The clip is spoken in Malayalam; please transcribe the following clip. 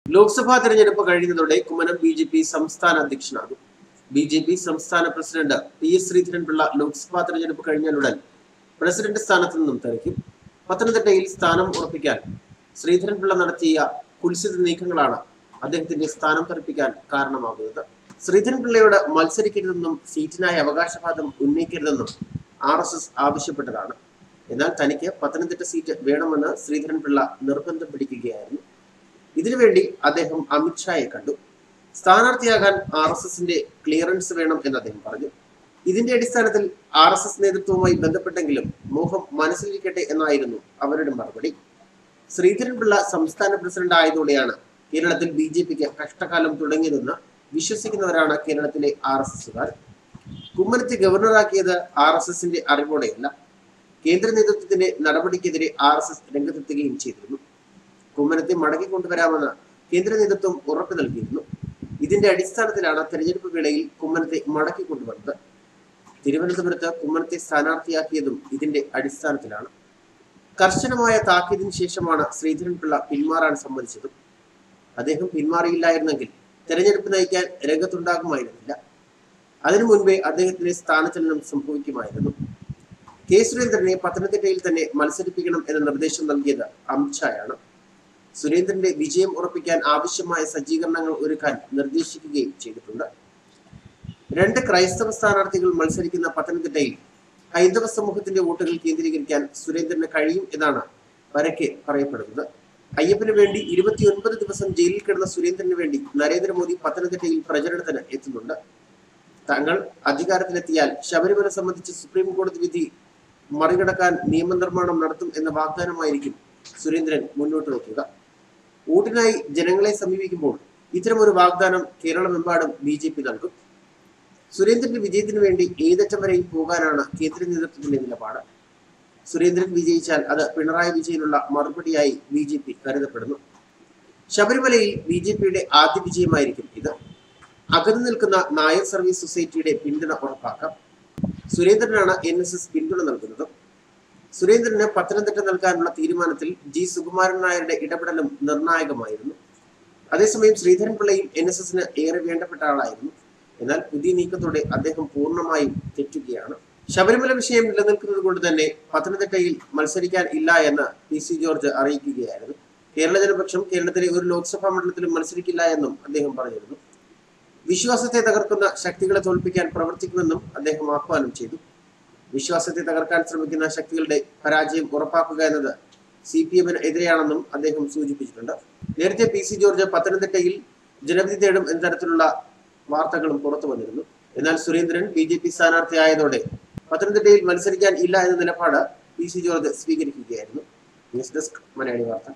ലോക്സഭാ തെരഞ്ഞെടുപ്പ് കഴിയുന്നതോടെ കുമ്മനം ബി.ജെ.പി. സംസ്ഥാന അധ്യക്ഷനാകും. ബി.ജെ.പി. സംസ്ഥാന പ്രസിഡന്റ് പി.എസ്. ശ്രീധരൻപിള്ള ലോക്സഭാ തെരഞ്ഞെടുപ്പ് കഴിഞ്ഞാലുടൻ പ്രസിഡന്റ് സ്ഥാനത്തു നിന്നും തെറിക്കും. പത്തനംതിട്ടയിൽ സ്ഥാനം ഉറപ്പിക്കാൻ ശ്രീധരൻപിള്ള നടത്തിയ കുൽസിത നീക്കങ്ങളാണ് അദ്ദേഹത്തിന്റെ സ്ഥാനം തെറിപ്പിക്കാൻ കാരണമാകുന്നത്. ശ്രീധരൻപിള്ളയോട് മത്സരിക്കരുതെന്നും സീറ്റിനായി അവകാശവാദം ഉന്നയിക്കരുതെന്നും RSS ആവശ്യപ്പെട്ടതാണ്. എന്നാൽ തനിക്ക് പത്തനംതിട്ട സീറ്റ് വേണമെന്ന് ശ്രീധരൻപിള്ള നിർബന്ധം പിടിക്കുകയായിരുന്നു. ഇതിനുവേണ്ടി അദ്ദേഹം അമിത്ഷായെ കണ്ടു. സ്ഥാനാർത്ഥിയാകാൻ RSSന്റെ ക്ലിയറൻസ് വേണം എന്ന് അദ്ദേഹം പറഞ്ഞു. ഇതിന്റെ അടിസ്ഥാനത്തിൽ RSS നേതൃത്വവുമായി ബന്ധപ്പെട്ടെങ്കിലും മോഹം മനസ്സിലിരിക്കട്ടെ എന്നായിരുന്നു അവരുടെ മറുപടി. ശ്രീധരൻപിള്ള സംസ്ഥാന പ്രസിഡന്റ് ആയതോടെയാണ് കേരളത്തിൽ ബി.ജെ.പിക്ക് കഷ്ടകാലം തുടങ്ങിയതെന്ന് വിശ്വസിക്കുന്നവരാണ് കേരളത്തിലെ RSSകാർ. കുമ്മനത്തെ ഗവർണറാക്കിയത് RSSന്റെ അറിവോടെയല്ല. കേന്ദ്ര നേതൃത്വത്തിന്റെ നടപടിക്കെതിരെ RSS രംഗത്തെത്തുകയും ചെയ്തിരുന്നു. കുമ്മനത്തെ മടക്കി കൊണ്ടുവരാമെന്ന് കേന്ദ്ര നേതൃത്വം ഉറപ്പു നൽകിയിരുന്നു. ഇതിന്റെ അടിസ്ഥാനത്തിലാണ് തെരഞ്ഞെടുപ്പ് വേളയിൽ കുമ്മനത്തെ മടക്കി കൊണ്ടുവന്നത്. തിരുവനന്തപുരത്ത് കുമ്മനത്തെ സ്ഥാനാർത്ഥിയാക്കിയതും ഇതിന്റെ അടിസ്ഥാനത്തിലാണ്. കർശനമായ താക്കീതിന് ശേഷമാണ് ശ്രീധരൻപിള്ള പിന്മാറാൻ സമ്മതിച്ചതും. അദ്ദേഹം പിന്മാറിയില്ലായിരുന്നെങ്കിൽ തെരഞ്ഞെടുപ്പ് നയിക്കാൻ രംഗത്തുണ്ടാകുമായിരുന്നില്ല. അതിനു മുൻപേ അദ്ദേഹത്തിന് സ്ഥാനചലനം സംഭവിക്കുമായിരുന്നു. കെ. സുരേന്ദ്രനെ പത്തനംതിട്ടയിൽ തന്നെ മത്സരിപ്പിക്കണം എന്ന നിർദ്ദേശം നൽകിയത് അമിത്ഷായാണ്. സുരേന്ദ്രന്റെ വിജയം ഉറപ്പിക്കാൻ ആവശ്യമായ സജ്ജീകരണങ്ങൾ ഒരുക്കാൻ നിർദ്ദേശിക്കുകയും ചെയ്തിട്ടുണ്ട്. 2 ക്രൈസ്തവ സ്ഥാനാർത്ഥികൾ മത്സരിക്കുന്ന പത്തനംതിട്ടയിൽ ഹൈന്ദവ സമൂഹത്തിന്റെ വോട്ടുകൾ കേന്ദ്രീകരിക്കാൻ സുരേന്ദ്രന് കഴിയും എന്നാണ് പരക്കെ പറയപ്പെടുന്നത്. അയ്യപ്പന് വേണ്ടി 29 ദിവസം ജയിലിൽ കിടന്ന സുരേന്ദ്രന് വേണ്ടി നരേന്ദ്രമോദി പത്തനംതിട്ടയിൽ പ്രചരണത്തിന് എത്തുന്നുണ്ട്. തങ്ങൾ അധികാരത്തിലെത്തിയാൽ ശബരിമല സംബന്ധിച്ച് സുപ്രീം കോടതി വിധി മറികടക്കാൻ നിയമനിർമ്മാണം നടത്തും എന്ന വാഗ്ദാനമായിരിക്കും സുരേന്ദ്രൻ മുന്നോട്ട് വയ്ക്കുക. വോട്ടിനായി ജനങ്ങളെ സമീപിക്കുമ്പോൾ ഇത്തരമൊരു വാഗ്ദാനം കേരളമെമ്പാടും ബി.ജെ.പി. നൽകും. സുരേന്ദ്രന്റെ വിജയത്തിനു വേണ്ടി ഏതറ്റം വരെയും പോകാനാണ് കേന്ദ്ര നേതൃത്വത്തിന്റെ നിലപാട്. സുരേന്ദ്രൻ വിജയിച്ചാൽ അത് പിണറായി വിജയനുള്ള മറുപടിയായി ബി.ജെ.പി. കരുതപ്പെടുന്നു. ശബരിമലയിൽ ബി.ജെ.പിയുടെ ആദ്യ വിജയമായിരിക്കും ഇത്. അകന്നു നിൽക്കുന്ന നായർ സർവീസ് സൊസൈറ്റിയുടെ പിന്തുണ ഉറപ്പാക്കാം. സുരേന്ദ്രനാണ് NSS പിന്തുണ നൽകുന്നത്. സുരേന്ദ്രന് പത്തനംതിട്ട നൽകാനുള്ള തീരുമാനത്തിൽ G. സുകുമാരൻ നായരുടെ ഇടപെടലും നിർണായകമായിരുന്നു. അതേസമയം ശ്രീധരൻപിള്ളയും NSSന് ഏറെ വേണ്ടപ്പെട്ട ആളായിരുന്നു. എന്നാൽ പുതിയ നീക്കത്തോടെ അദ്ദേഹം പൂർണ്ണമായും തെറ്റുകയാണ്. ശബരിമല വിഷയം നിലനിൽക്കുന്നത് കൊണ്ട് തന്നെ പത്തനംതിട്ടയിൽ മത്സരിക്കാൻ ഇല്ല എന്ന് PC ജോർജ് അറിയിക്കുകയായിരുന്നു. കേരള ജനപക്ഷം കേരളത്തിലെ ഒരു ലോക്സഭാ മണ്ഡലത്തിലും മത്സരിക്കില്ല എന്നും അദ്ദേഹം പറഞ്ഞിരുന്നു. വിശ്വാസത്തെ തകർക്കുന്ന ശക്തികളെ തോൽപ്പിക്കാൻ പ്രവർത്തിക്കുമെന്നും അദ്ദേഹം ആഹ്വാനം ചെയ്തു. വിശ്വാസത്തെ തകർക്കാൻ ശ്രമിക്കുന്ന ശക്തികളുടെ പരാജയം ഉറപ്പാക്കുക എന്നത് CPM-ന് എതിരെയാണെന്നും അദ്ദേഹം സൂചിപ്പിച്ചിട്ടുണ്ട്. നേരത്തെ PC ജോർജ് പത്തനംതിട്ടയിൽ ജനവിധി തേടും എന്ന തരത്തിലുള്ള വാർത്തകളും പുറത്തു വന്നിരുന്നു. എന്നാൽ സുരേന്ദ്രൻ ബി.ജെ.പി. സ്ഥാനാർത്ഥിയായതോടെ പത്തനംതിട്ടയിൽ മത്സരിക്കാൻ ഇല്ല എന്ന നിലപാട് PC ജോർജ് സ്വീകരിക്കുകയായിരുന്നു. ന്യൂസ് ഡെസ്ക് മലയാളി വാർത്ത.